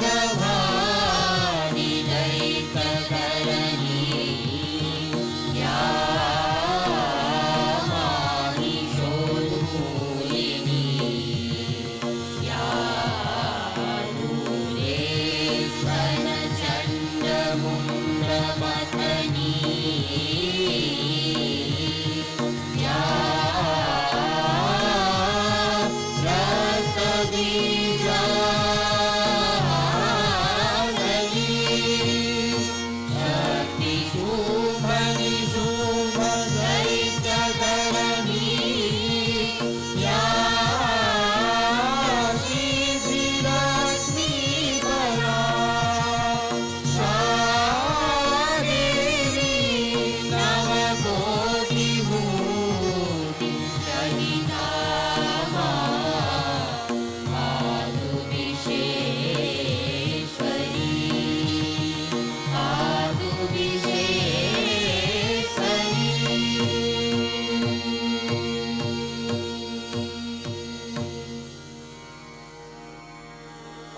भवानी दैत्यधरणी या माहिषोन्मूलिनी या दूरेश्वरचण्डमुण्डमथनी या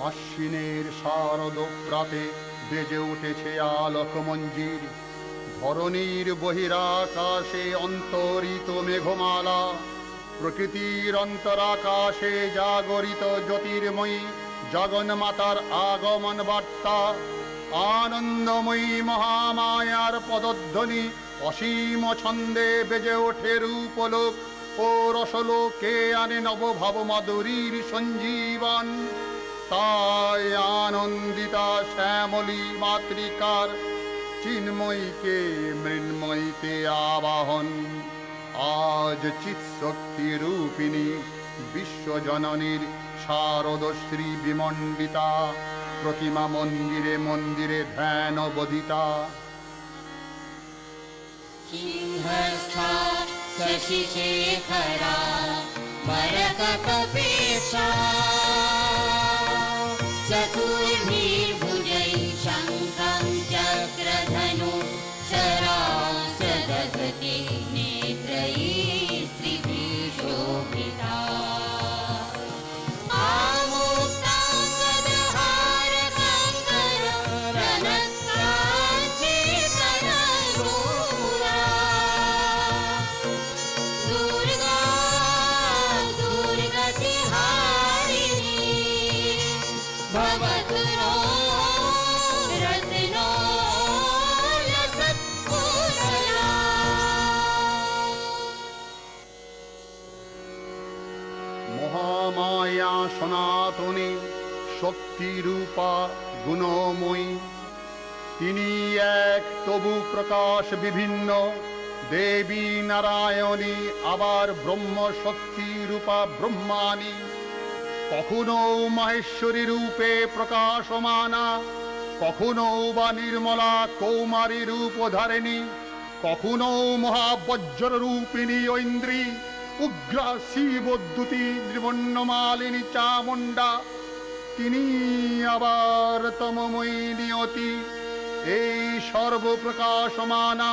আশ্বিনের শারদ প্রাতে বেজে উঠেছে আলোক মঞ্জির, ধরণীর বহিরাকাশে অন্তরিত মেঘমালা, প্রকৃতির অন্তরাকাশে জাগরিত জ্যোতির্ময়ী জগন্মাতার আগমন বার্তা, আনন্দময়ী মহামায়ার পদধ্বনি অসীম ছন্দে বেজে ওঠে রূপলোক ও রসলোকে আনে নবভাব মাধুরীর সঞ্জীবন। তাই আনন্দিতা শ্যামলী মাতৃকার চিন্ময়ীকে মৃন্ময়ীতে আবাহন। আজ চিৎশক্তি রূপিণী বিশ্বজননীর শারদশ্রী বিমণ্ডিতা প্রতিমা মন্দিরে মন্দিরে ধ্যান বধিতা। সিংহস্থা শশিশেখরা মরকতপেশা चतुर्भिर्भुजैः शङ्खं चक्रधनु शरासदधते नेत्रैः स्त्रिभिः शोभिता মহামায়া সনাতনী শক্তিরূপা গুণময়ী, তিনি এক তবু প্রকাশ বিভিন্ন, দেবী নারায়ণী আবার ব্রহ্ম শক্তি রূপা ব্রহ্মাণী, কখনো মহেশ্বরী রূপে প্রকাশমানা, কখনো বা নির্মলা কৌমারী রূপ ধারিণী, কখনো মহাবজ্র রূপিণী ঐন্দ্রী, উগ্রা শিবদ্যুতি ত্রিবর্ণমালিনী চামুণ্ডা, তিনি আবার তমময়ী নিয়তি। এই সর্বপ্রকাশমানা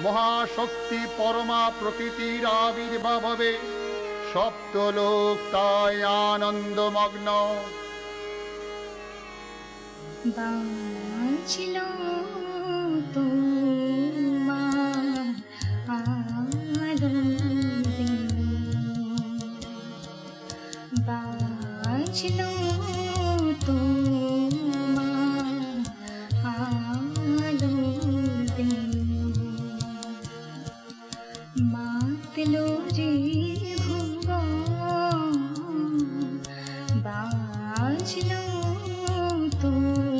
মহাশক্তি পরমা প্রকৃতির আবির্ভাবে সপ্তলোক তাই আনন্দমগ্ন। বাঁচিল তোমার আলো দিন, বাঁচিল তোমার আলো দিন, মাতল যে ভুবন, বাঁচিল তোমার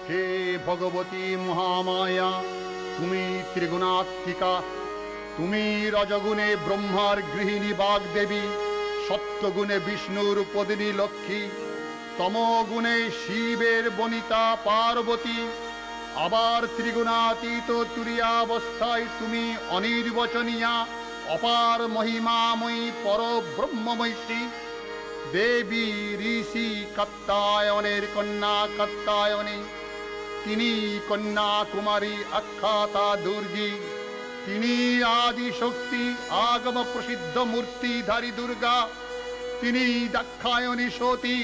হে ভগবতী মহামায়া, তুমি ত্রিগুণাত্মিকা। তুমি রজগুণে ব্রহ্মার গৃহিণী বাগদেবী, সত্যগুণে বিষ্ণুর পদিনী লক্ষ্মী, তমগুণে শিবের বনিতা পার্বতী। আবার ত্রিগুণাতীত তুরীয়াবস্থায় তুমি অনির্বচনীয়া, অপার মহিমাময়ী পরব্রহ্মময়ী দেবী। ঋষি কাত্যায়নের কন্যা কাত্যায়নী, তিনি কন্যা কুমারী আখ্যাতা দুর্গী। তিনি আদি শক্তি আগম প্রসিদ্ধ মূর্তিধারী দুর্গা। তিনি দাক্ষায়ণী সতী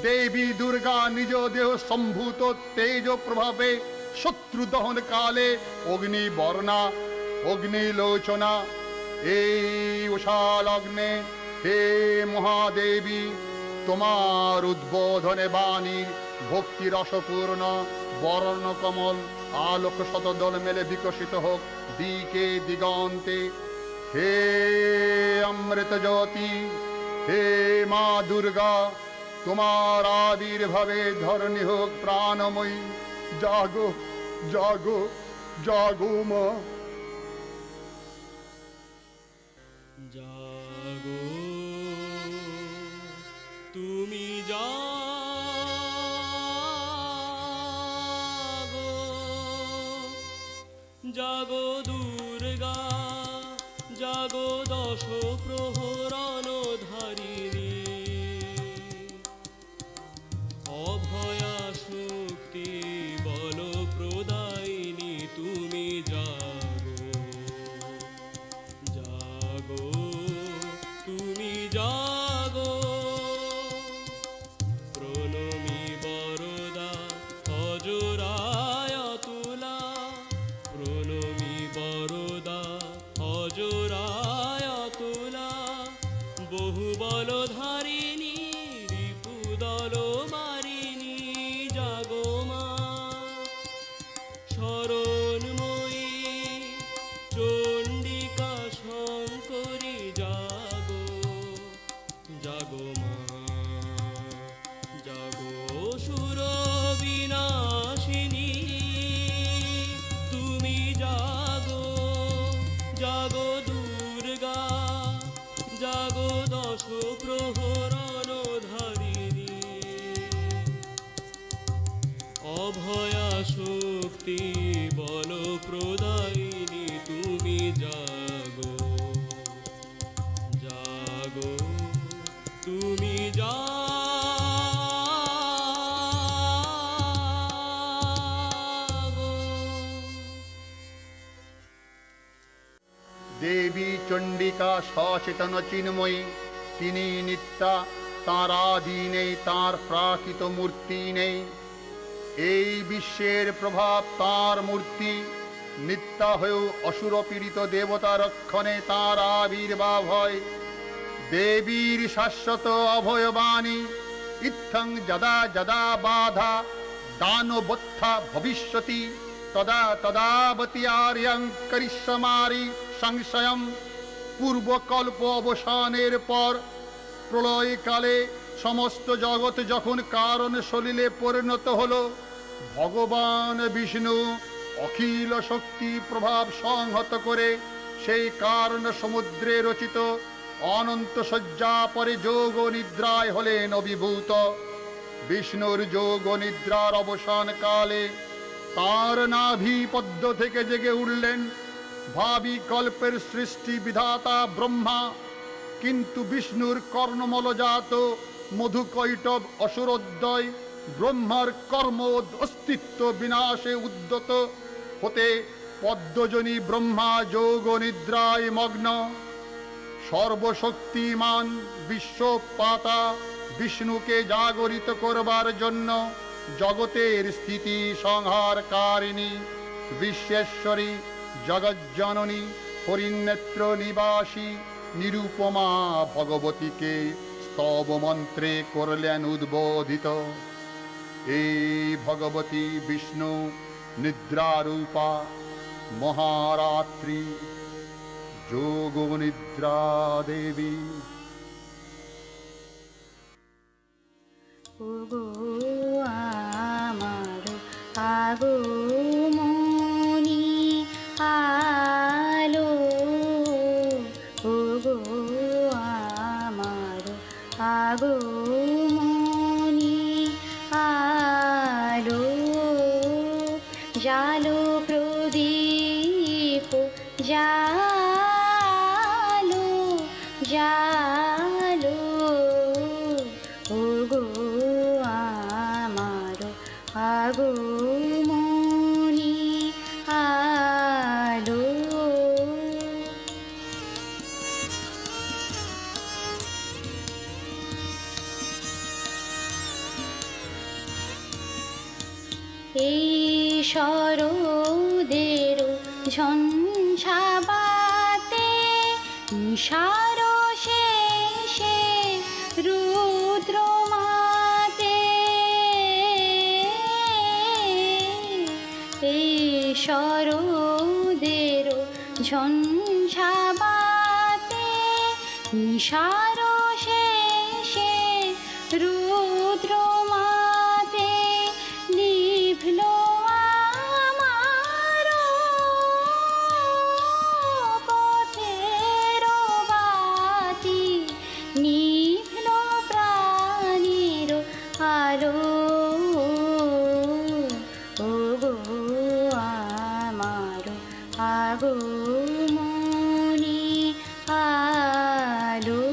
দেবী দুর্গা। নিজ দেহ সম্ভূত তেজ প্রভাবে শত্রু দহন কালে অগ্নিবর্ণা অগ্নিলোচনা। এই উষা লগ্নে হে মহাদেবী, তোমার উদ্বোধনে বাণীর ভক্তি রসপূর্ণ বর্ণ কমল আলোক শতদল মেলে বিকশিত হোক দিকে দিগন্তে। হে অমৃত জ্যোতি, হে মা দুর্গা, তোমার আবির্ভাবে ধরণী হোক প্রাণময়ী। জাগো জাগো জাগো মা। জাগো তুমি জাগো, জাগো দুর্গা, জাগো দশ প্রহরণ ধারিণী। অভয়া শক্তি বল প্রদায়িনী, তুমি জাগো জাগো তুমি জাগো। প্রণমী বরদা অজরায় তুলা, প্রণমী বরদা অজরায় তুলা। বহু বলধারিণী রিপুদল মারিণী, জাগো মা। শরণময়ী চণ্ডিকা শঙ্করী, জাগো জাগো মা। জাগো সুর বিনাশিনী, তুমি জাগো জাগো দুর্গা, জাগো দশ প্রহরণ ধারিণী। অভয়া শক্তি বল প্রদায়িনী, তুমি জাগো জাগো তুমি জাগো। দেবী চণ্ডিকা সচেতন চিন্ময়ী, তিনি নিত্যা। তাঁর আদি নেই, তাঁর প্রাকৃত মূর্তি নেই। এই বিশ্বের প্রভাব তাঁর মূর্তি। নিত্যা হয়েও অসুর পীড়িত দেবতা রক্ষণে তাঁর আবির্ভাব হয়। দেবীর শাশ্বত অভয়বাণী, ইত্থং যদা যদা বাধা দানবত্থা ভবিষ্যতি, তদা তদাবতি আর্যং করিষ্যমারি সংশয়ম। পূর্বকল্প অবসানের পর প্রলয়কালে সমস্ত জগৎ যখন কারণ সলিলে পরিণত হল, ভগবান বিষ্ণু অখিল শক্তি প্রভাব সংহত করে সেই কারণ সমুদ্রে রচিত অনন্ত শয্যা পরে যোগ নিদ্রায় হলেন অভিভূত। বিষ্ণুর যোগ নিদ্রার অবসান কালে তার নাভি পদ্ম থেকে জেগে উঠলেন ভাবি কল্পের সৃষ্টি বিধাতা ব্রহ্মা। কিন্তু বিষ্ণুর কর্ণমলজাত মধুকৈটব অসুরোদ্দয় ব্রহ্মার কর্ম অস্তিত্ব বিনাশে উদ্যত হতে পদ্মজনী ব্রহ্মা যোগ নিদ্রায় মগ্ন। সর্বশক্তিমান বিশ্বপাতা বিষ্ণুকে জাগরিত করবার জন্য জগতের স্থিতি সংহারকারিণী বিশ্বেশ্বরী জগজ্জননী হরিণেত্র নিবাসী নিরুপমা ভগবতীকে স্তব মন্ত্রে করলেন উদ্বোধিত। এই ভগবতী বিষ্ণু নিদ্রারূপা মহারাত্রি যোগ নিদ্রা দেবী। ওগো আমার আগমনী আলো ওগো আমার আগমনী আলো জালো প্রদীপ জালো জালো ওগো আমার আগমনী আলো এই শরদের ঝঞ্ঝাবাতে নিশার শেষে রুদ্র মাতে এই শরদের ঝঞ্ঝাবাতে নিশার শেষে রুদ্র মাতে নিভল আমার পথের বাতি নিভল প্রাণীর আলো ওগো আমার আগমনী আলো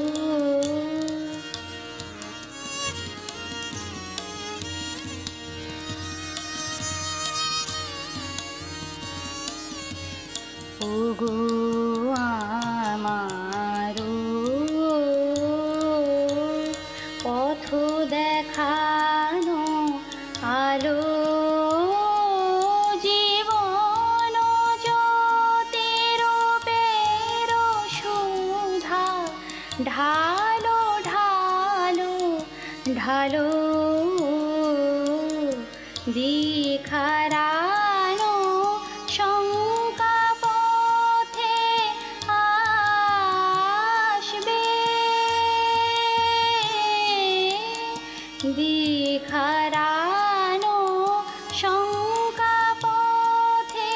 ওগো আমার পথ দেখানো আলো জীবন জ্যোতির বের সুধা ঢালো ঢালো ঢালো দিখারানো শঙ্কা পথে আসবে দিখারানো শঙ্কা পথে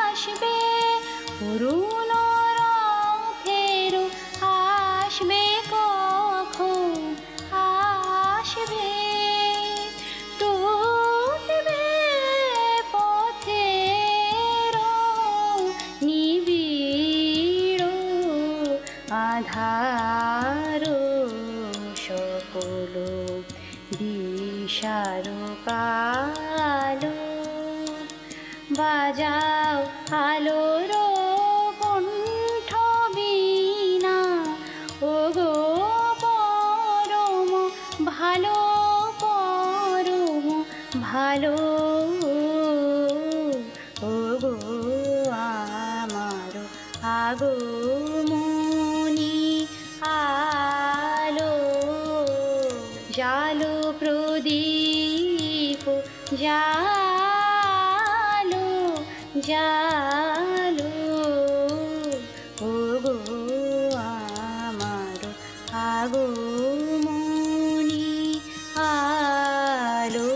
আসবে অরুণ রথের আসবে কখন আসবে টুটবে পথের নিবিড় আধার সকল দিশার কালো বাজাও আলোর কণ্ঠ বীণা ওগো পরম ভালো পরম ভালো ওগো আমার আগমনী আলো জালো প্রদীপ জালো জালো ওগো আমার আগমনী আলো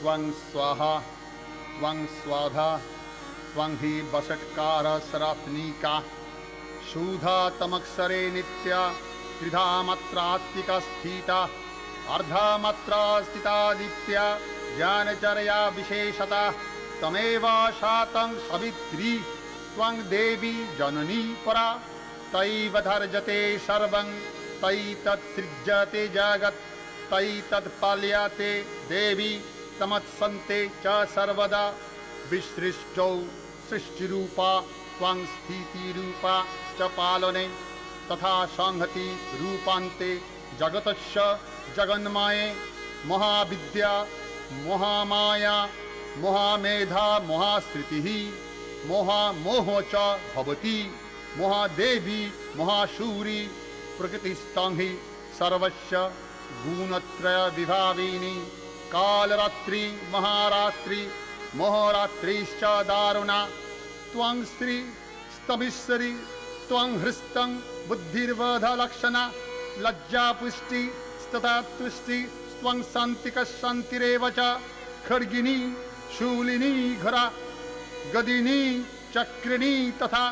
त्वं स्वाहा त्वं स्वाधा त्वं हि वषट्कार सरात्निका शूधा तमक्षरे नित्या त्रिधा मात्रात्मिका स्थिता अर्धा मात्रा स्थिता दित्या ज्ञानचर्या विशेषता तमेव शातं सवित्री त्वं देवी जननी परा तैव धर्जते सर्वं तैतत्सृज्यते जगत् तैतत्पाल्यते देवी तमत्सन्ते च सर्वदा विसृष्टौ सृष्टिरूपा त्वं स्थितिरूपा च पालने तथा संहति रूपान्ते जगतस्य जगन्माये महाविद्या महामाया महामेधा महाश्रुतिः महामोह च भवति महादेवी महाशूरी प्रकृतिस्थं हि सर्वस्य गुणत्रय विभाविनी कालरात्रि महारात्रि मोहरात्रिश्च दारुणा त्वं श्री स्तविश्वरी त्वं हृस्तं बुद्धिर्वधलक्षणा लज्जापुष्टि तथा तुष्टि स्वं शान्तिकः शान्तिरेव च खड्गिनी शूलिनी घरा गदिनी चक्रिणी तथा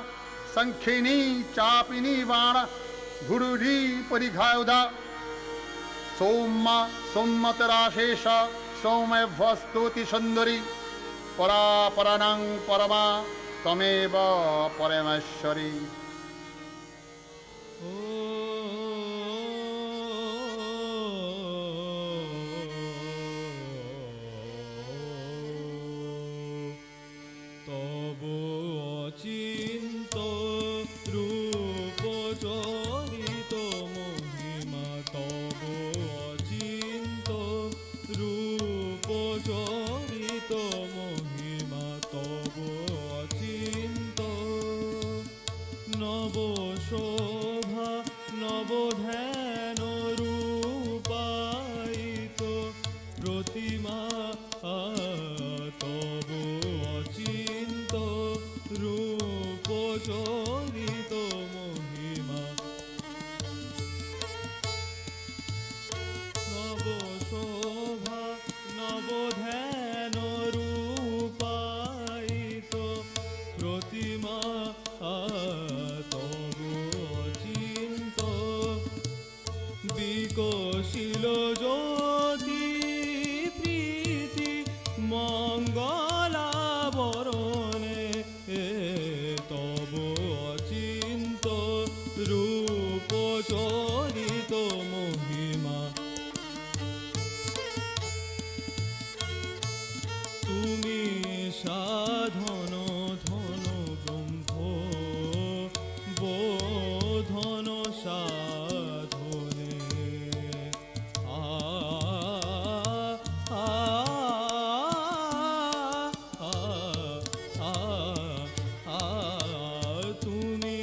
शंखिनी चापिनी बाण गुरुरी परिघायुधा सोमतराशेष सौम्यभस्तुति सुंदरी परापराणां परमा तमेव परमेश्वरी। তব অচিন্ত রূপ চরিত মহিমা, তব অচিন্ত রূপ চরিত মহিমা, তব অচিন্ত নব শোভা নব ধ্যান রূপায়িত প্রতিমা, তব অচিন্ত রূপ চরিত মহিমা, নব শোভা নব ধ্যান রূপায়িত প্রতিমা, তব অচিন্ত বিকশিল জ্যোতি প্রীতি মঙ্গলাবরণে, তব অচিন্ত রূপ চরিত মহিমা, তুমি সাধন ধন ব্রহ্ম বোধন সাধনে, তুমি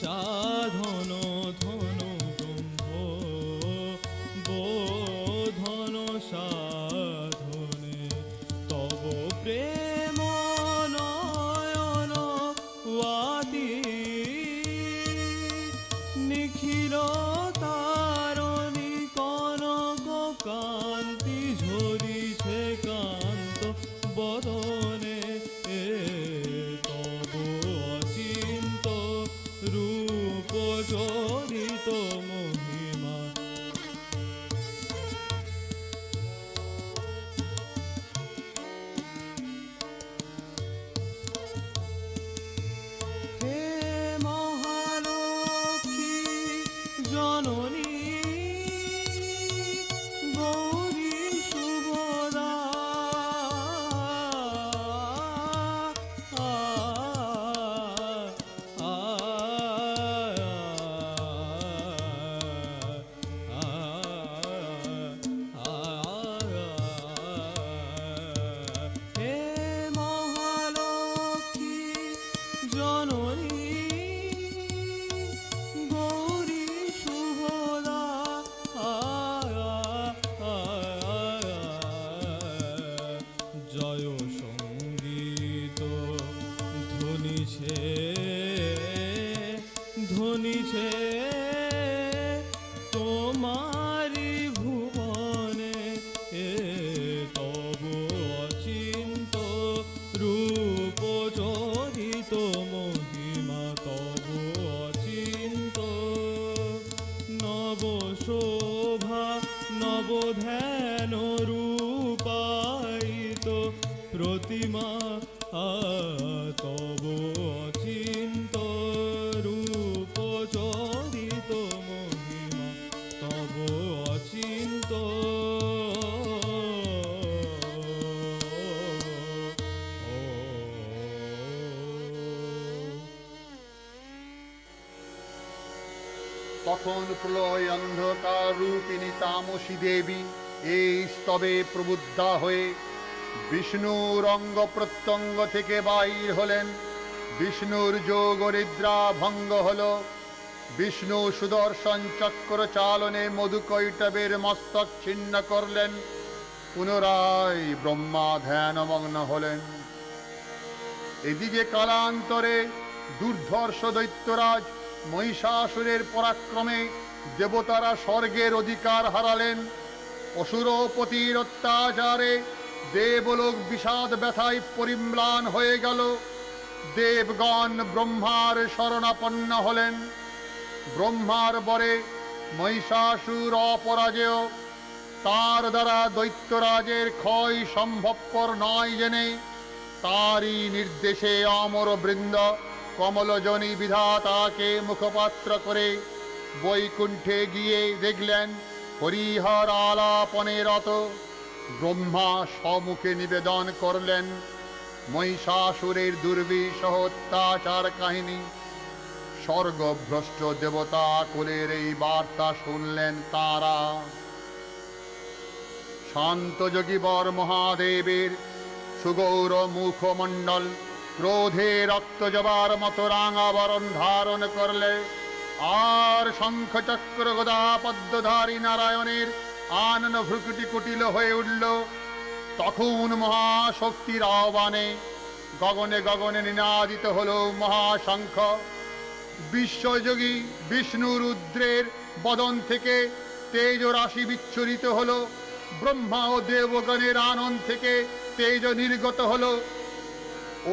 সাধন ধন ব্রহ্ম বোধন সাধনে, তব প্রেম নয়ন ওয়াতি নিখিল তারণী কনক কান্তি ঝরিছে কান্ত বদনে, তব অচিন্ত রূপ চরিত মহিমা, হে মহালক্ষ্মী জননী গৌরী শুভদা, হে মহালক্ষ্মী জননী গৌরী শুভদা, জয় সঙ্গীত ধ্বনিছে ধ্বনিছে তোমারি ভুবনে, তব অচিন্ত রূপ চরিত মহিমা, তব অচিন্ত নব শোভা নব ধ্যান রূপায়িত প্রতিমা, তব অচিন্ত রূপ চরিত মহিমা, তব অচিন্ত তখন প্রলয় অন্ধকার রূপিণী তামসী দেবী এই স্তবে প্রবুদ্ধা হয়ে বিষ্ণুর অঙ্গ প্রত্যঙ্গ থেকে বাইর হলেন। বিষ্ণুর যোগ নিদ্রা ভঙ্গ হল। বিষ্ণু সুদর্শন চক্র চালনে মধুকৈটবের মস্তক ছিন্ন করলেন। পুনরায় ব্রহ্মা ধ্যানমগ্ন হলেন। এদিকে কালান্তরে দুর্ধর্ষ দৈত্যরাজ মহিষাসুরের পরাক্রমে দেবতারা স্বর্গের অধিকার হারালেন। অসুরপতির অত্যাচারে দেবলোক বিষাদ ব্যথায় পরিম্লান হয়ে গেল। দেবগণ ব্রহ্মার শরণাপন্ন হলেন। ব্রহ্মার বরে মহিষাসুর অপরাজেয়, তার দ্বারা দৈত্যরাজের ক্ষয় সম্ভবপর নয় জেনে তারই নির্দেশে অমর বৃন্দ কমলজনী বিধাতাকে মুখপাত্র করে বৈকুণ্ঠে গিয়ে দেখলেন হরিহর আলাপনে রত। ব্রহ্মা সম্মুখে নিবেদন করলেন মহিষাসুরের দুর্বিষহ অত্যাচার কাহিনী। স্বর্গভ্রষ্ট দেবতা কুলের এই বার্তা শুনলেন তারা। শান্তযোগী বর মহাদেবের সুগৌর মুখমণ্ডল ক্রোধে রক্ত জবার মতো রাঙাবরণ ধারণ করলে, আর শঙ্খচক্র গদা পদ্মধারী নারায়ণের আনন ভ্রুকুটি কুটিল হয়ে উঠল। তখন মহাশক্তির আহ্বানে গগনে গগনে নিনাদিত হল মহাশঙ্খ। বিশ্বযোগী বিষ্ণু রুদ্রের বদন থেকে তেজ রাশি বিচ্ছুরিত হল। ব্রহ্মা ও দেবগণের আনন্দ থেকে তেজ নির্গত হল।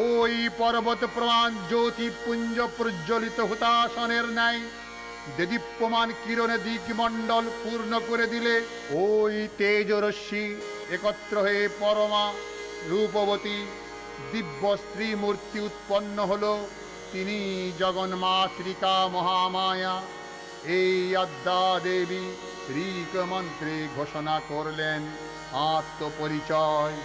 ওই পর্বত প্রমাণ জ্যোতিপুঞ্জ প্রজ্বলিত হুতাসনের ন্যায় দেদীপ্যমান কিরণে দিকমণ্ডল পূর্ণ করে দিলে ওই তেজরশ্মি একত্র হয়ে পরমা রূপবতী দিব্য স্ত্রী মূর্তি উৎপন্ন হল। তিনি জগন্মাতৃকা মহামায়া। এই আদ্যা দেবী ঋক মন্ত্রে ঘোষণা করলেন আত্মপরিচয়।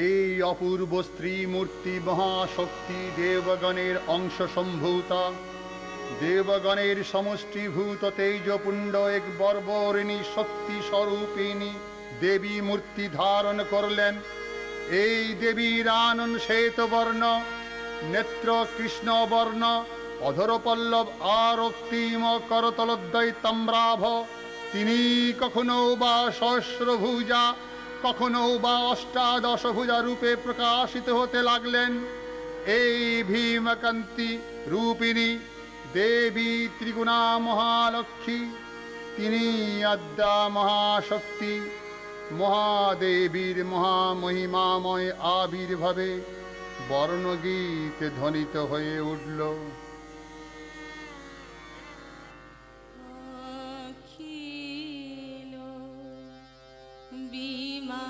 এই অপূর্ব স্ত্রী মূর্তি মহাশক্তি দেবগণের অংশ সম্ভূতা, দেবগণের সমষ্টিভূত তেজপুণ্ড এক বর্বরিণী শক্তি স্বরূপিণী দেবী মূর্তি ধারণ করলেন। এই দেবীর আনন শ্বেতবর্ণ, নেত্র কৃষ্ণবর্ণ, অধরপল্লব আর রক্তিম করতলদ্বয় তাম্রাভ। তিনি কখনো বা সহস্রভুজা, কখনো বা অষ্টাদশভুজা রূপে প্রকাশিত হতে লাগলেন। এই ভীমকান্তি রূপিণী দেবী ত্রিগুণা মহালক্ষ্মী, তিনি আদ্যা মহাশক্তি। মহাদেবীর মহামহিমাময় আবির্ভাবে বর্ণগীত ধ্বনিত হয়ে উঠল। অখিল বিমানে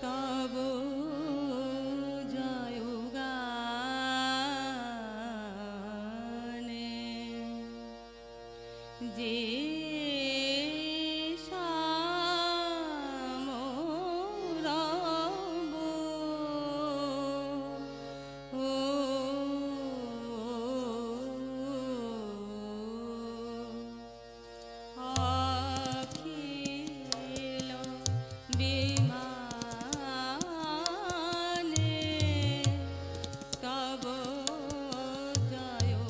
তব জয়গানে যে শ্যামরব অখিল বিমানে তব জয়গানে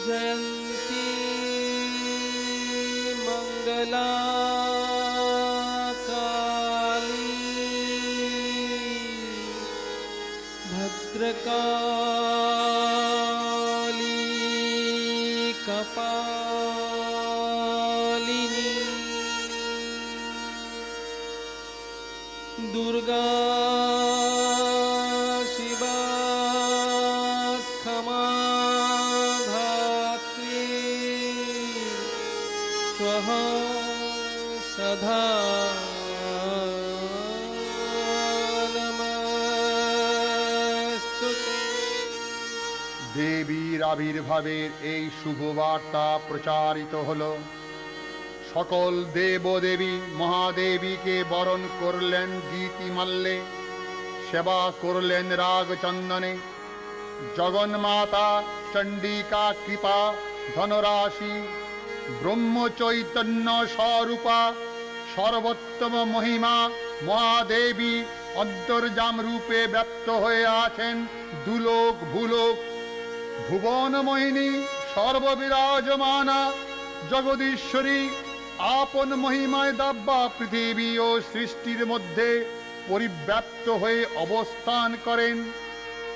जयन्ती मङ्गला काली भद्रकाली कपालिनी दुर्गा शिवा क्षमा धात्री स्वाहा सदा नमस्तुते। দেবীর আবির্ভাবের এই শুভবার্তা প্রচারিত হলো। সকল দেবদেবী মহাদেবীকে বরণ করলেন গীতিমাল্যে, সেবা করলেন রাগচন্দনে। জগন্মাতা চণ্ডিকা কৃপা ধনরাশি ব্রহ্মচৈতন্য স্বরূপা সর্বোত্তম মহিমা মহাদেবী অন্তর্যাম রূপে ব্যক্ত হয়ে আছেন দুলোক ভূলোক। ভুবনমোহিনী সর্ববিরাজমানা জগদীশ্বরী আপন মহিমায় দাব্বা পৃথিবী ও সৃষ্টির মধ্যে পরিব্যাপ্ত হয়ে অবস্থান করেন।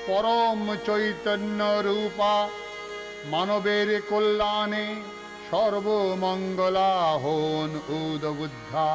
পরম চৈতন্য রূপা মানবের কল্যাণে সর্বমঙ্গলা হন উদ্বুদ্ধা।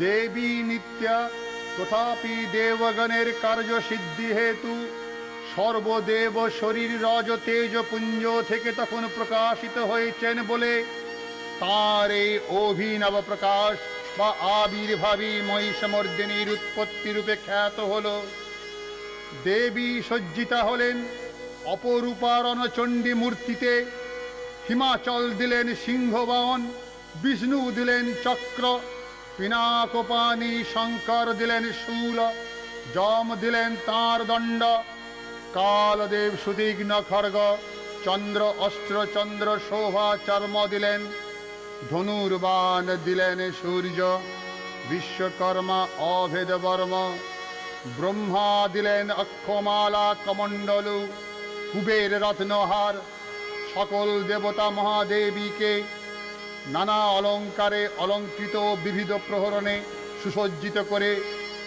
দেবী নিত্যা তথাপি দেবগণের কার্যসিদ্ধি হেতু সর্বদেব শরীর রজ তেজ পুঞ্জ থেকে তখন প্রকাশিত হয়েছেন বলে তাঁর এই অভিনব প্রকাশ বা আবির্ভাবী মহিষমর্দিনীর উৎপত্তি রূপে খ্যাত হল। দেবী সজ্জিতা হলেন অপরূপা রণচণ্ডী মূর্তিতে। হিমাচল দিলেন সিংহবাহন, বিষ্ণু দিলেন চক্র, পিনাকপানি শঙ্কর দিলেন শূল, যম দিলেন তাঁর দণ্ড, কালদেব সুতীক্ষ্ণ খড়গ, চন্দ্র অস্ত্র চন্দ্র শোভা চর্ম দিলেন, ধনুর্বাণ দিলেন সূর্য, বিশ্বকর্মা অভেদ বর্ম, ব্রহ্মা দিলেন অক্ষমালা কমণ্ডলু, কুবের রত্নহার, সকল দেবতা মহাদেবীকে নানা অলঙ্কারে অলঙ্কৃত বিবিধ প্রহরণে সুসজ্জিত করে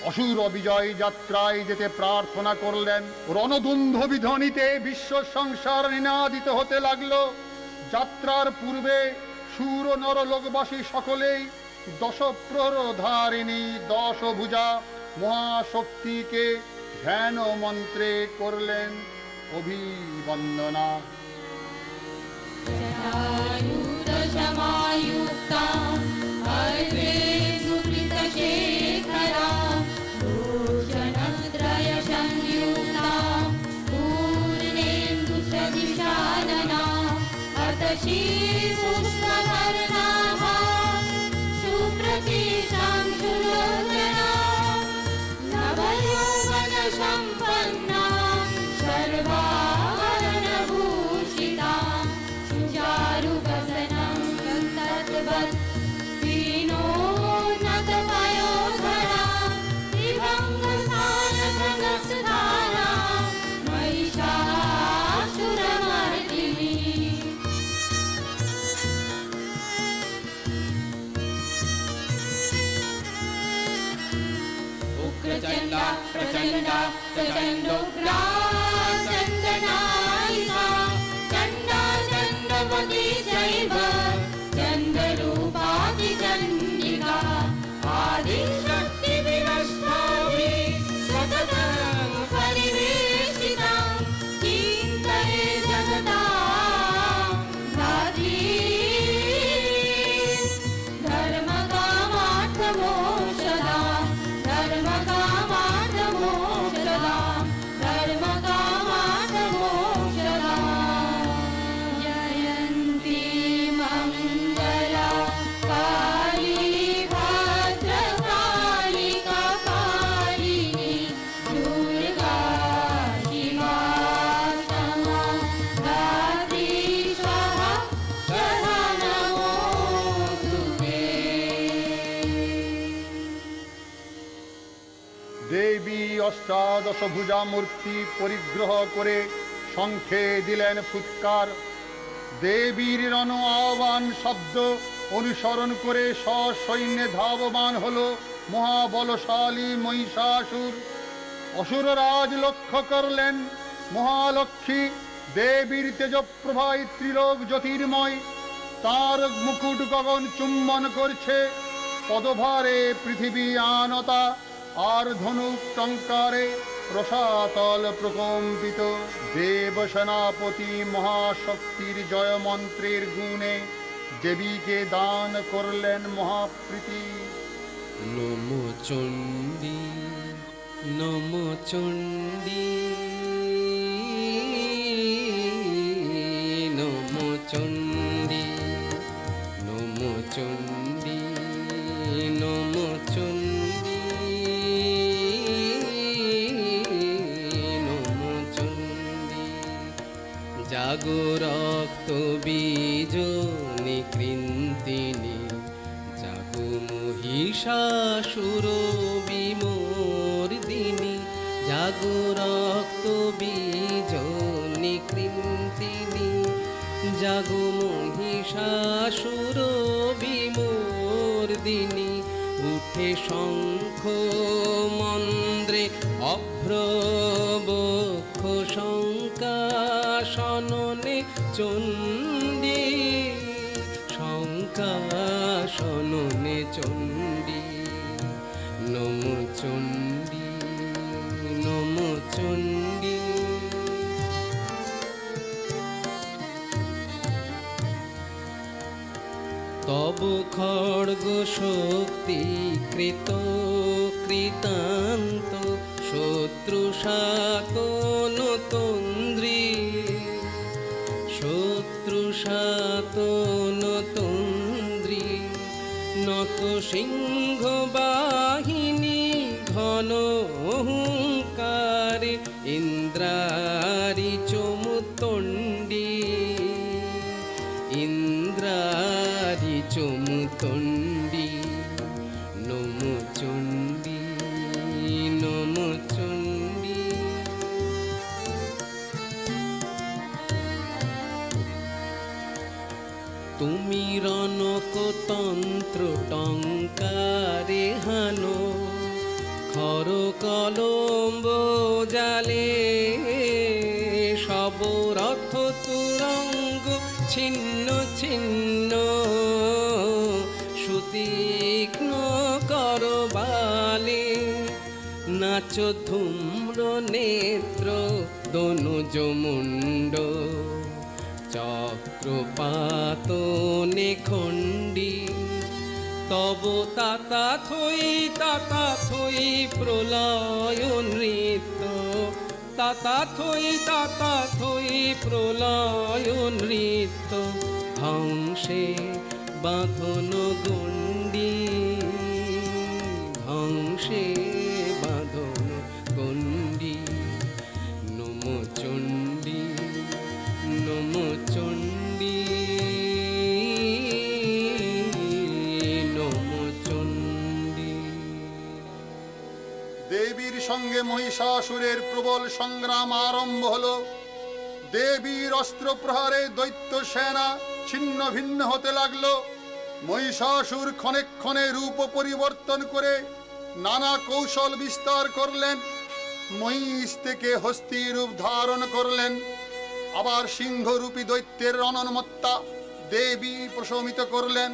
অসুর বিজয় যাত্রায় যেতে প্রার্থনা করলেন। রণদুন্ধবি ধ্বনিতে বিশ্ব সংসার নিনাদিত হতে লাগলো। যাত্রার পূর্বে সুর নর লোকবাসী সকলেই দশ প্রহরধারিণী দশভুজা মহাশক্তিকে ধ্যান মন্ত্রে করলেন অভিবন্দনা। जटायुधशमायुक्ता अर्धेन्दुकृतशेखरा भूषणत्रयसंयुक्ता पूर्णेन्दुसदृशानना अतशी पुष्पवर्णाः सुप्रतिशाङ्कुलोचना नवयौवनसम्पन्ना सर्वाभरणभूषिता चारुवसनं तद्वत् विनोन्नतपयोधरा विभङ्गस्थानभृङ्गसुधारा महिषासुरमर्दिनी। उग्रचण्डा प्रचण्डा प्रचण्डोग्रा चण्डनायिका चण्डा चण्डवती चैव चण्डरूपादिचण्डिका आदिशक्तिविनष्टाभिः सततं परिवेशिता चिन्तये जगतां धात्री धर्मकामार्थमोक्षदा धर्मकामार्थमोक्षदा धर्मकामार्थमोक्षदा। जयन्ती मङ्गला काली भद्रकाली कपालिनी दुर्गा शिवा क्षमा धात्री स्वाहा सदा नमोस्तुते। দেবী অষ্টাদশ ভুজা মূর্তি পরিগ্রহ করে শঙ্খে দিলেন ফুৎকার। দেবীর রণ আহ্বান শব্দ অনুসরণ করে সসৈন্যে ধাবমান হল মহাবলশালী মহিষাসুর। অসুররাজ লক্ষ্য করলেন মহালক্ষ্মী দেবীর তেজপ্রভায় ত্রিলোক জ্যোতির্ময়, তার মুকুট গগন চুম্বন করছে, পদভারে পৃথিবী আনতা, আর ধনুক টঙ্কারে রসাতল প্রকম্পিত। দেব সেনাপতি মহাশক্তির জয় মন্ত্রের গুণে দেবীকে দান করলেন মহাপ্রীতি। নমো চণ্ডী নমো চণ্ডী নমো চণ্ডী নমো চণ্ডী নমো চণ্ডী নমো চণ্ডী। জাগো রক্ত বীজ নিকৃন্তিনী, জাগো মহিষাসুর বিমর্দিনী, জাগো রক্ত বীজ নিকৃন্তিনী, জাগো মহিষাসুর বিমর্দিনী। উঠে শঙ্খ মন্দ্রে অভ্রবক্ষ শঙ্কাশননে চণ্ডী, শঙ্কাশননে চণ্ডী। নমো চণ্ডী নমো চণ্ডী। তব খড়গ শক্তি কৃত কৃতান্ত, শত্রু শাতন তন্দ্রী শত্রু সাতন তন্দ্রী নত সিংহ বাহিনী ঘন হুঙ্কারে ইন্দ্রারি চমুতণ্ডী ইন্দ্রারি চমুতণ্ডী নমো চণ্ডী নমো চণ্ডী। তুমি রণকতন্ত্র টঙ্কারে হানো খর কলম্ব জালে সব রথ তুরঙ্গ ছিন্ন ছিন্ন সুতীক্ষ্ণ করবালে নাচ ধূম্র নেত্র দনুজ মুণ্ড চক্রপাত নিখণ্ডী তব তাতা থই প্রলয় নৃত্য তাতা থই প্রলয় নৃত্য ধ্বংসে বাঁধন গণ্ডী ধ্বংসে বাঁধন গণ্ডী নমো চণ্ডী নমো চণ্ডী নমো চণ্ডী। দেবীর সঙ্গে মহিষাসুরের প্রবল সংগ্রাম আরম্ভ হলো। দেবীর অস্ত্র প্রহারে দৈত্য সেনা ছিন্ন ভিন্ন হতে লাগলো। মহিষাসুর ক্ষণে ক্ষণে রূপ পরিবর্তন করে নানা কৌশল বিস্তার করলেন। মহিষ থেকে হস্তি রূপ ধারণ করলেন। আবার সিংহরূপী দৈত্যের রণন্মত্তা দেবী প্রশমিত করলেন।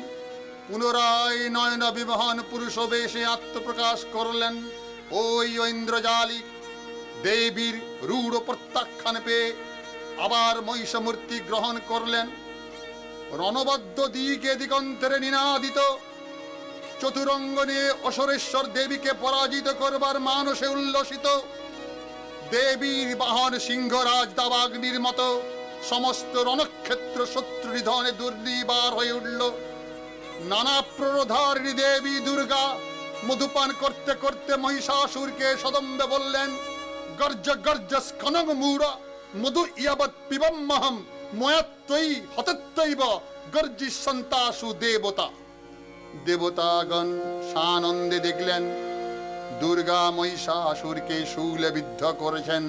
পুনরায় নয়ন বিবহন পুরুষ বেশে আত্মপ্রকাশ করলেন। ওই ঐন্দ্রজালিক দেবীর রূঢ় প্রত্যাখ্যান পেয়ে আবার মহিষমূর্তি গ্রহণ করলেন। রণবদ্ধ দিকে দিগন্তের নিনাদিত চতুরঙ্গ নিয়ে অসরেশ্বর দেবীকে পরাজিত করবার মানসে উল্লসিত। দেবীর বাহন সিংহরাজ দাবাগ্নির মতো সমস্ত রণক্ষেত্র শত্রু নিধনে দুর্নিবার হয়ে উঠল। নানা প্ররোধারিণী দেবী দুর্গা মধুপান করতে করতে মহিষাসুরকে সদম্বে বললেন, গর্জ গর্জ স্খনং মূঢ় মধু ইয়াবৎ পিবম্মহম ময়াত্বৈ হতত্বৈব গর্জি সন্তাসু দেবতা। দেবতাগণ সানন্দে দেখলেন দুর্গা মহিষাসুরকে শূলে বিদ্ধ করেছেন।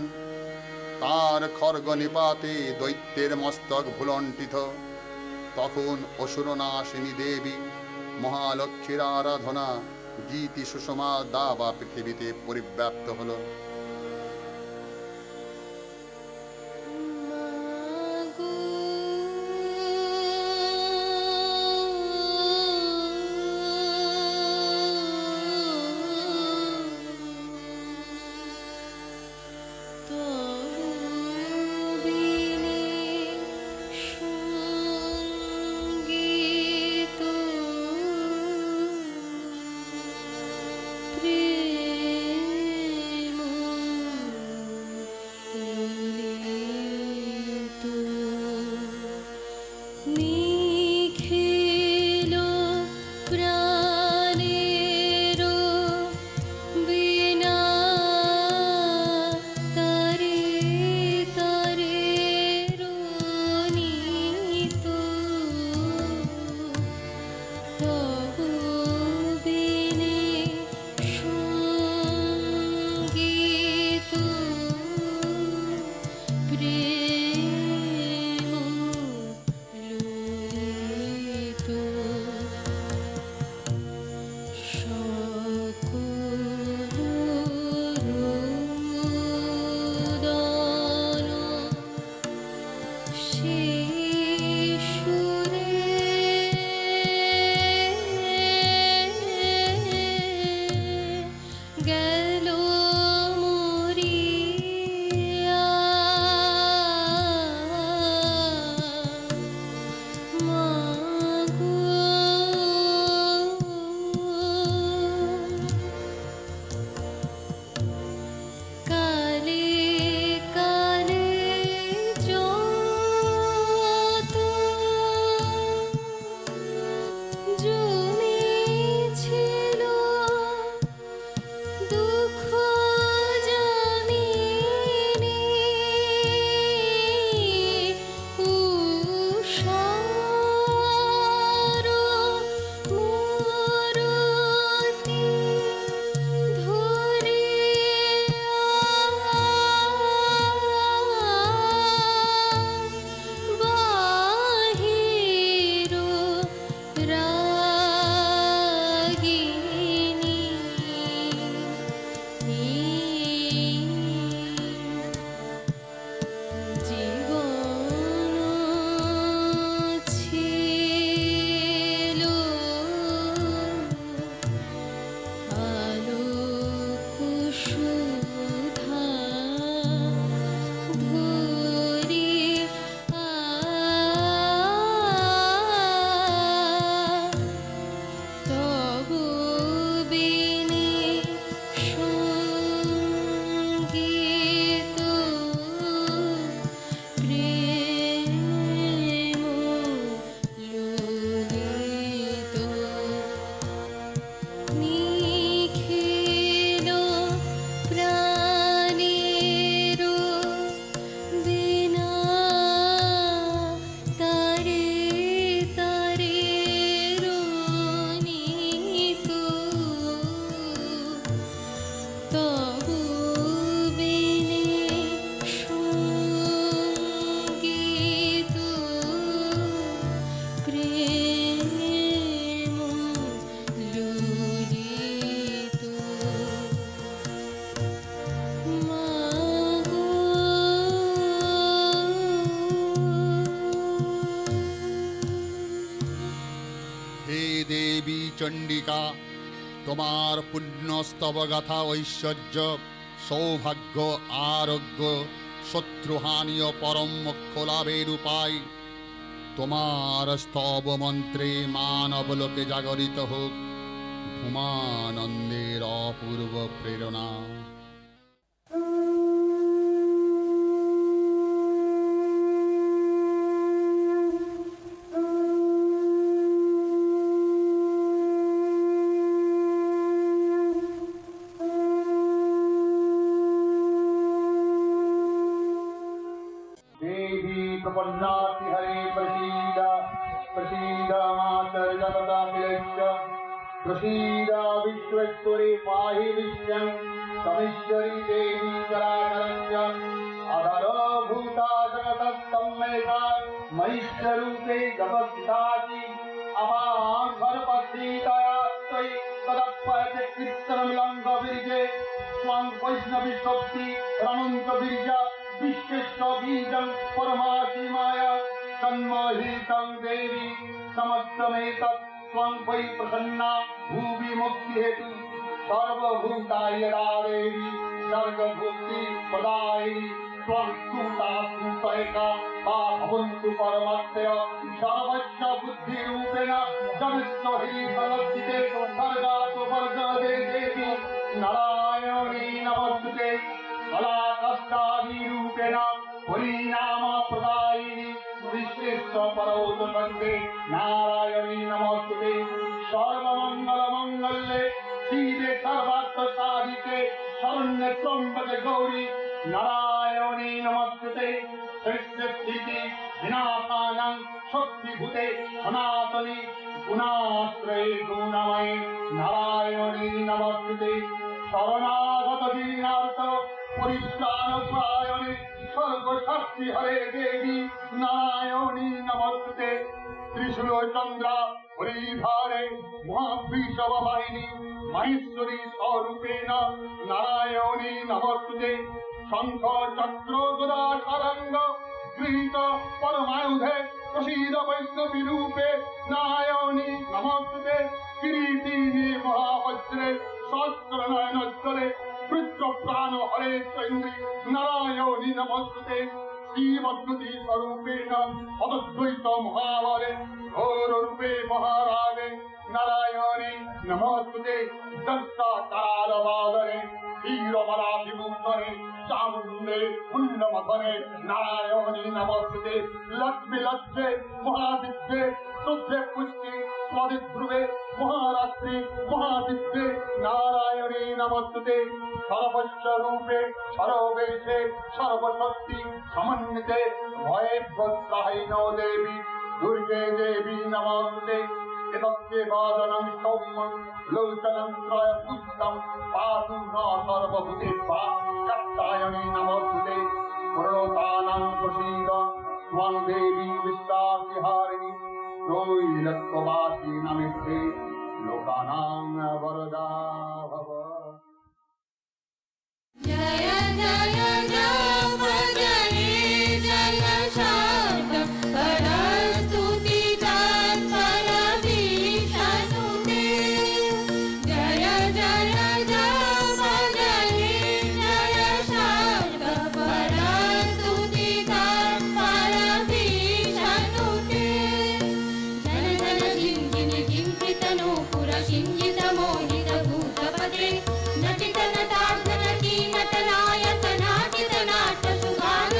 তার খর্গ নিপাতে দৈত্যের মস্তক ভুলণ্ঠিত। তখন অসুরনাশিনী দেবী মহালক্ষ্মীর আরাধনা গীতি সুষমা দাবা পৃথিবীতে পরিব্যাপ্ত হলো। প্রেম চণ্ডিকা, তোমার পুণ্যস্তব গাথা ঐশ্বর্য, সৌভাগ্য, আরোগ্য, শত্রুহানি ও পরম মোক্ষ লাভের উপায়, তোমার স্তব মন্ত্রে মানব লোকে জাগরিত হোক ধূমানন্দের অপূর্ব প্রেরণা। प्रपन्नाति हरे प्रसीद प्रसीद मातर जगदाखिलस्य प्रसीद विश्वेश्वरी पाहि विश्वं तमीश्वरी देवी चराचरस्य अधरभूता जगतस्तम्मेका महिष्यरूपे जगद्धाति अमां सर्वसीतया त्वयि तदप्पयते कीर्तनमिलङ्ग विर्जे स्वां वैष्णवी शक्ति रणन्त विर्जा विश्वेश्व बीजं परमाति माया तन्मोहितं देवी समस्तमेतत् त्वं वै प्रसन्ना भुवि मुक्ति हेतु सर्वभूताय देवी सर्गभुक्ति प्रदायिनी त्वं स्तुता स्तुतैका भवन्तु परमस्य सर्वस्य बुद्धिरूपेण जगत्सहि भगवद्गीते सर्गात् वर्गदे देवी नारायणी नमस्ते कलाकष्टादिरूपेण हरिनाम प्रदायिनी विश्वेश्व परोतकन्ते नारायणी नमस्ते सर्वमङ्गलमङ्गल्ये शिवे सर्वार्थसाधिके शरण्ये त्र्यम्बके गौरी नारायणी नमस्ते सृष्टिस्थिति विनाशानां शक्तिभूते सनातनी गुणाश्रये गुणमये नारायणी नमस्ते शरणागत दीनार्थ परित्राण परायणे सर्वशक्ति हरे देवी नारायणी नमस्ते त्रिशूल चंद्र हरिधारे महावृषभ वाहिनी महेश्वरी स्वरूपेण नारायणी नमस्ते शंख चक्र गदा सारंग गृहीत परमायुधे प्रसीद वैष्णवी रूपे नारायणी नमस्ते किरीटिनी महावज्रे सहस्रनयनोज्ज्वले वृत्र प्राण हरे चंद्री नारायणी नमस्ते श्रीमद्गति स्वरूपेण अद्वैत महावरे घोर रूपे महारागे नारायणी नमस्ते दंष्टाकारवादने क्षीरमराभिभूषणे चामुण्डे कुण्डमथने नारायणी नमस्ते लक्ष्मी लक्ष्मे महादित्ये शुद्धे पुष्टि स्वादिध्रुवे महारात्रि महादित्ये नारायणी नमस्ते सर्वस्वरूपे सर्वेशे सर्वशक्ति समन्विते भयेभ्यस्ताहिनो देवी दुर्गे देवी नमस्ते एतस्य वादनं सौम्यं लोचनं त्रयपुष्टं पातु न सर्वभूतेभ्यः कात्यायनी नमस्ते प्रणतानां प्रसीद त्वं देवी विश्वासिहारिणी त्रैलोक्यवासी नमस्ते लोकानां वरदा भव। जय जय जय जय शार्द परस्तुति तत्फलभीषणुते जय जय जय जय शार्द परस्तुति तत्फलभीषणुते जन जन जिंजिन जिंकितनो पुर किंजित मोहित भूतपते नचित नटार्दन की नटनायक नाटित नाट्य सुगान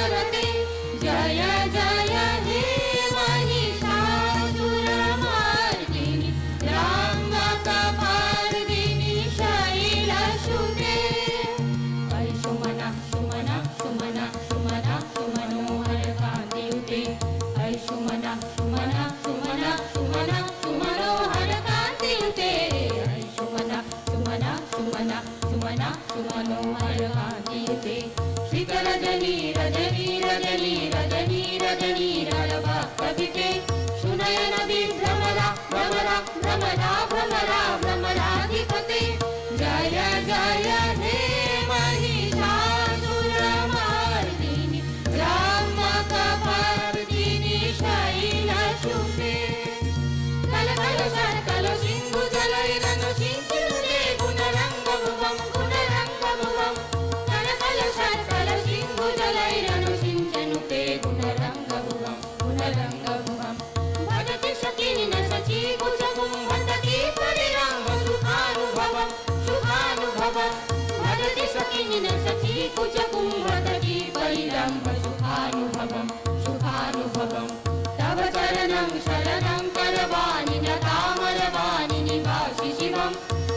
तव चरणं शरणं करवाणि न तामरवाणि निवासि शिवं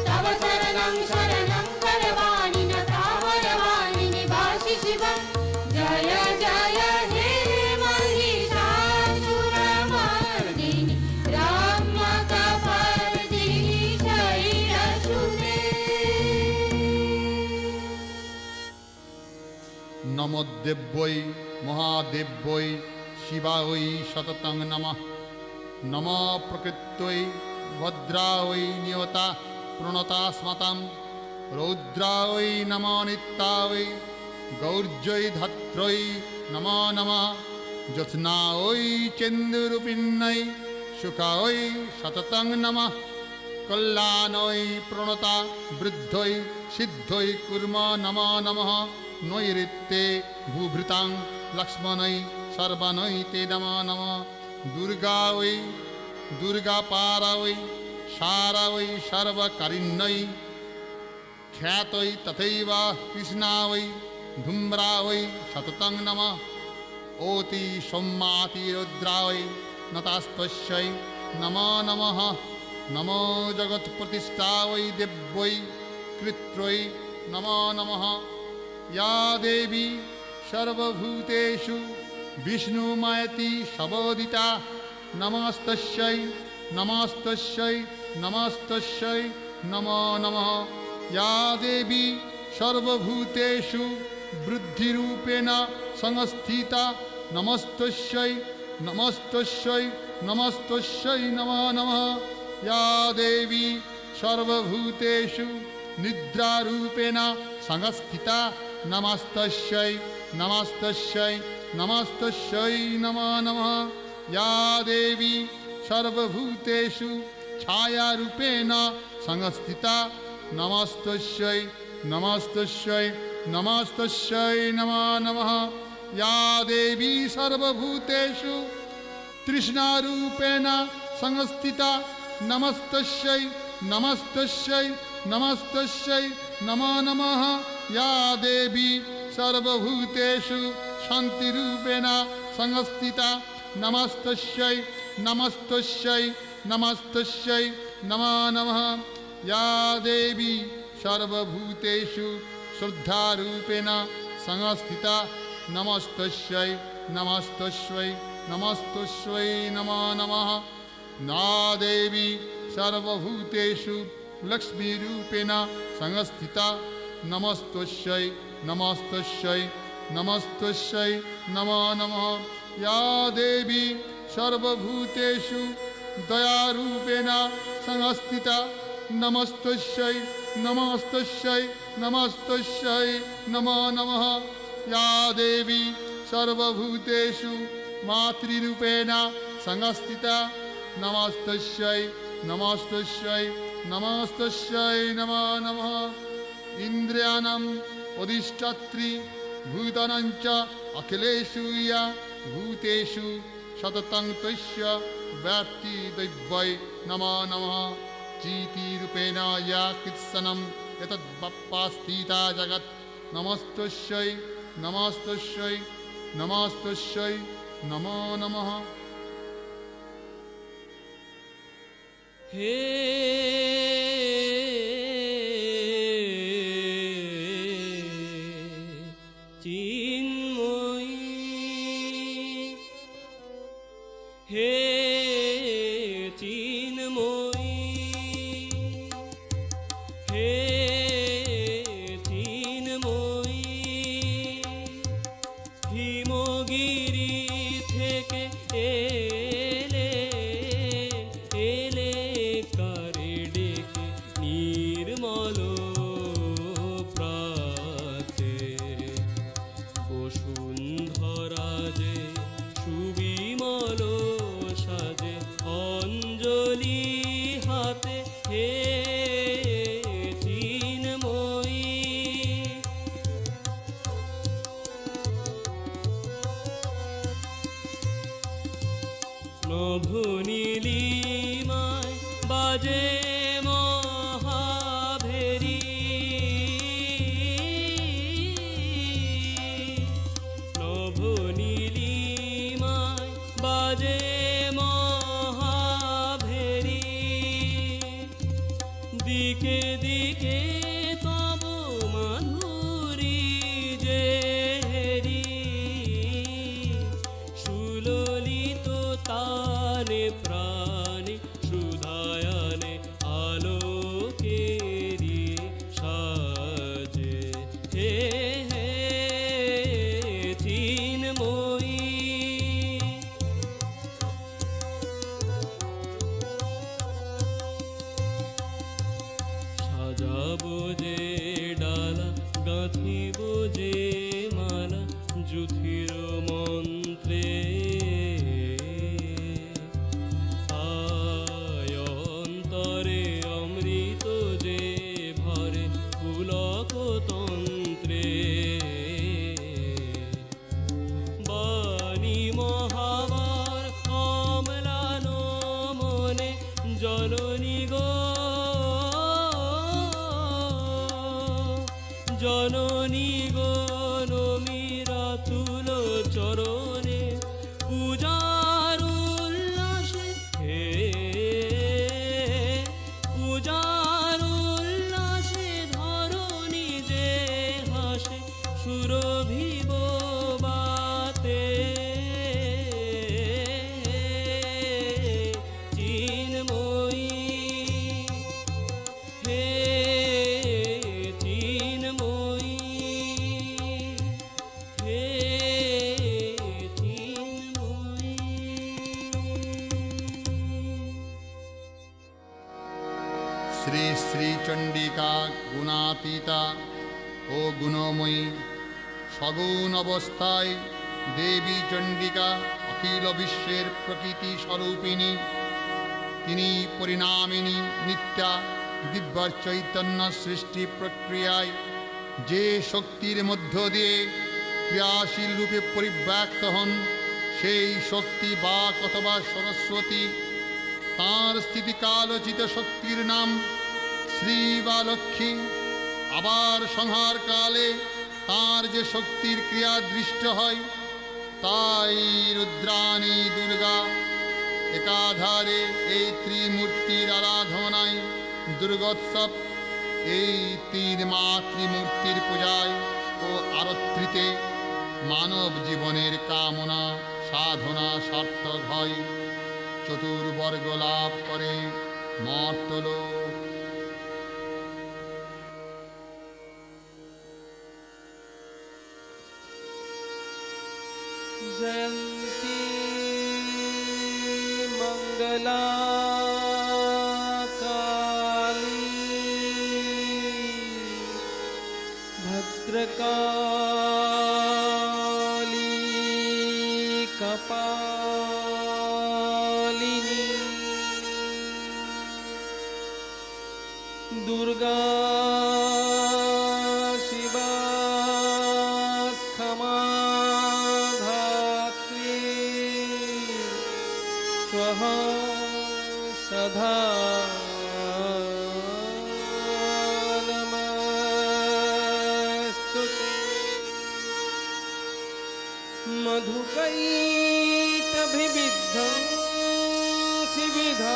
तव चरणं शरणं करवाणि न तामरवाणि निवासि शिवं जय जय हे महिषासुरमर्दिनि ब्रह्मकपर्दिनि शैलसुते नमोदेव्यै महादेव्यै शिवायै सततं नमः नमो प्रकृत्यै भद्रायै नियता प्रणता स्मतां रौद्रायै नमो नित्यायै गौर्जै धात्र्यै नमो नमः ज्योत्स्नायै चन्द्ररूपिण्यै शुकायै सततं नमः कल्याणै प्रणता वृद्धै सिद्धै कुर्म नमो नमः नैऋत्ये भूभृतां लक्ष्मणै सर्वनै ते नमो नमः दुर्गायै दुर्गापारायै सारायै सर्वकारिण्यै ख्यातै तथैव कृष्णायै धूम्रायै सततं नमः ओति सोमातिरुद्रायै नतास्तस्यै नमो नमः नमो जगत्प्रतिष्ठायै देव्यै कृत्यै नमो नमः या देवी सर्वभूतेषु विष्णुमयति सबोदिता नमस्तस्यै नमस्तस्यै नमस्तस्यै नमो नमः या देवी सर्वभूतेषु वृद्धिरूपेण संस्थिता नमस्तस्यै नमस्तस्यै नमस्तस्यै नमो नमः या देवी सर्वभूतेषु निद्रारूपेण संस्थिता नमस्तस्यै नमस्तस्यै नमस्तस्यै नमो नमः या देवी सर्वभूतेषु छायारूपेण संस्थिता नमस्तस्यै नमस्तस्यै नमस्तस्यै नमो नमः या देवी सर्वभूतेषु तृष्णारूपेण संस्थिता नमस्तस्यै नमस्तस्यै नमस्तस्यै नमो नमः या देवी सर्वभूतेषु शान्तिरूपेण संस्थिता नमस्तस्यै नमस्तस्यै नमस्तस्यै नमो नमः या देवी सर्वभूतेषु श्रद्धारूपेण संस्थिता नमस्तस्यै नमस्तस्यै नमस्तस्यै नमो नमः या देवी सर्वभूतेषु लक्ष्मीरूपेण संस्थिता नमस्तस्यै नमस्तस्यै नमस्तस्यै नमो नमः या देवी सर्वभूतेषु दयारूपेण संस्थिता नमस्तस्यै नमस्तस्यै नमस्तस्यै नमो नमः या देवी सर्वभूतेषु मातृरूपेण संस्थिता नमस्तस्यै नमस्तस्यै नमस्तस्यै नमो नमः इन्द्रियाणाम् अधिष्ठात्री भूतानां च अखिलेषु या भूतेषु सततं तस्य व्याप्तिदैव्यै नमो नमः चीतिरूपेण या कृत्स्नम् एतद्वप्पास्थिता जगत् नमस्तस्यै नमस्तस्यै नमस्तस्यै नमो नमः हे चिन्मयी हे चिन्मयी हे चिन्मयी হিমগিরি থেকে এলে এলে কারে ডেকে নির্মল প্রাতে বসুন্ধরা যে সুবিমল সাজে অঞ্জলি হাতে হে চিন্ময়ী নভনীলিমায় বাজে মহাভেরি নভনীলিমায় বাজে দিকে দিকে তব মাধুরী যে হেরি সুললিত তানে প্রাণে সুধায়ানে আলোকেরি সাজে হে হে চিন্ময়ী সাজাবো যে ডালা গাঁথিব যে মালা যুথির মন্ত্রে আয়ন্তরে অমৃত যে ভরে পুলক তন্ত্রে বাণী মহাবার অম্লান মনে জননী গো জননী গো নমিরাতুল চরণে পূজার উল্লাসে হে পূজার উল্লাসে ধরণী যে হাসে সুরভিব বাতে চিন্ময়ী হে চিন্ময়ী হে চিন্ময়ী শ্রী শ্রী চণ্ডিকা গুণাতীতা ও গুণময়ী সগুণ অবস্থায় দেবী চণ্ডিকা অখিল বিশ্বের প্রকৃতি স্বরূপিণী। তিনি পরিণামিনী নিত্যা দিব্য চৈতন্য সৃষ্টি প্রক্রিয়ায় যে শক্তির মধ্য দিয়ে ক্রিয়াশীল রূপে পরিব্যাপ্ত হন সেই শক্তি বাক অথবা সরস্বতী। তাঁর স্থিতিকালোচিত শক্তির নাম শ্রী বা লক্ষ্মী। আবার সংহার কালে তাঁর যে শক্তির ক্রিয়া দৃষ্ট হয় তাই রুদ্রাণী দুর্গা। একাধারে এই ত্রিমূর্তির আরাধনায় দুর্গোৎসব এই তিন মাতৃমূর্তির পূজায় ও আরত্রিতে মানব জীবনের কামনা সাধনা সার্থক হয়, চতুর্বর্গ লাভ করে মর্তলোক। जयन्ती मंगला काली भद्रकाली कपालिनी दुर्गा शिवा क्षमा स्वाहा सदा नमस्तुते। मधुकैटभिविद्धं शिविधात्री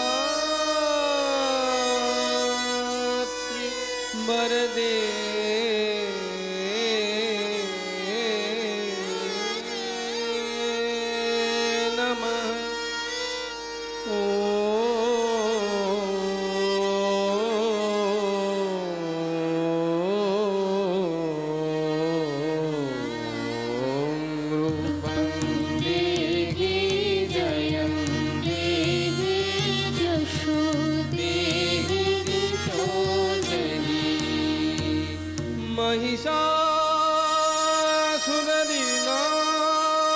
वरदे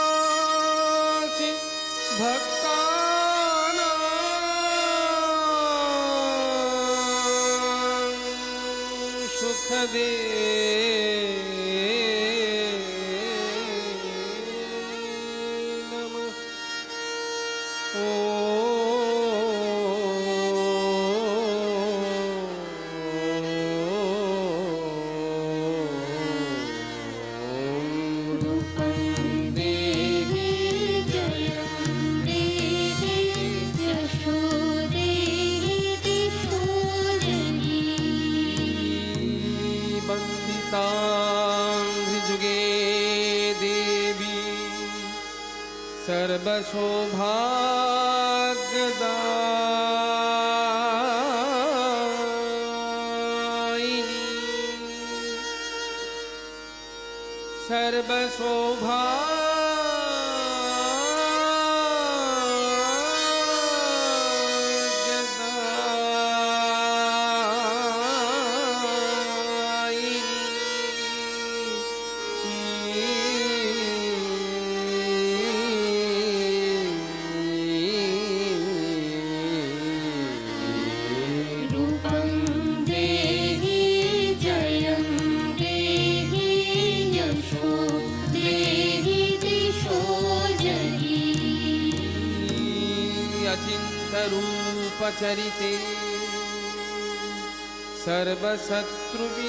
महिषासुरदिनाचि भक्तानां सुखदे नमः। रूपं देहि जयं देहि यशो देहि दिशो जहि अचिन्तरूपचरिते सर्वशत्रुविनाशिनी